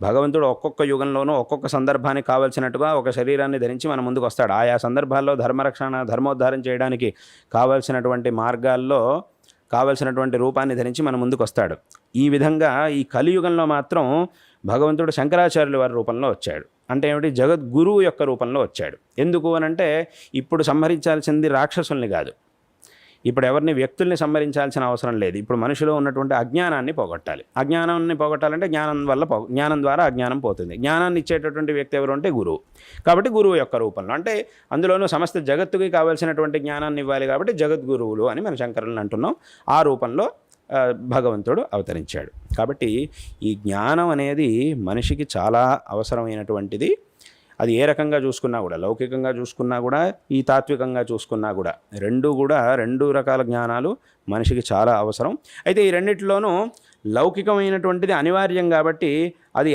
భగవంతుడు ఒక్కొక్క యుగంలోనూ ఒక్కొక్క సందర్భానికి కావలసినట్టుగా ఒక శరీరాన్ని ధరించి మన ముందుకు వస్తాడు. ఆయా సందర్భాల్లో ధర్మరక్షణ, ధర్మోద్ధారం చేయడానికి కావలసినటువంటి మార్గాల్లో కావలసినటువంటి రూపాన్ని ధరించి మన ముందుకు వస్తాడు. ఈ విధంగా ఈ కలియుగంలో మాత్రం భగవంతుడు శంకరాచార్యుల వారి రూపంలో వచ్చాడు. అంటే ఏమిటి? జగద్గురువు యొక్క రూపంలో వచ్చాడు. ఎందుకు అనంటే ఇప్పుడు సంహరించాల్సింది రాక్షసుల్ని కాదు, ఇప్పుడు ఎవరిని వ్యక్తుల్ని సంహరించాల్సిన అవసరం లేదు. ఇప్పుడు మనిషిలో ఉన్నటువంటి అజ్ఞానాన్ని పోగొట్టాలి. అజ్ఞానాన్ని పోగొట్టాలంటే జ్ఞానం ద్వారా అజ్ఞానం పోతుంది. జ్ఞానాన్ని ఇచ్చేటటువంటి వ్యక్తి ఎవరు అంటే గురువు. కాబట్టి గురువు యొక్క రూపంలో, అంటే అందులోనూ సమస్త జగత్తుకి కావాల్సినటువంటి జ్ఞానాన్ని ఇవ్వాలి కాబట్టి జగద్గురువులు అని మన శంకరులను అంటున్నాం. ఆ రూపంలో భగవంతుడు అవతరించాడు. కాబట్టి ఈ జ్ఞానం అనేది మనిషికి చాలా అవసరమైనటువంటిది. అది ఏ రకంగా చూసుకున్నా కూడా, లౌకికంగా చూసుకున్నా కూడా, ఈ తాత్వికంగా చూసుకున్నా కూడా, రెండు రకాల జ్ఞానాలు మనిషికి చాలా అవసరం. అయితే ఈ రెండిట్లోనూ లౌకికమైనటువంటిది అనివార్యం కాబట్టి అది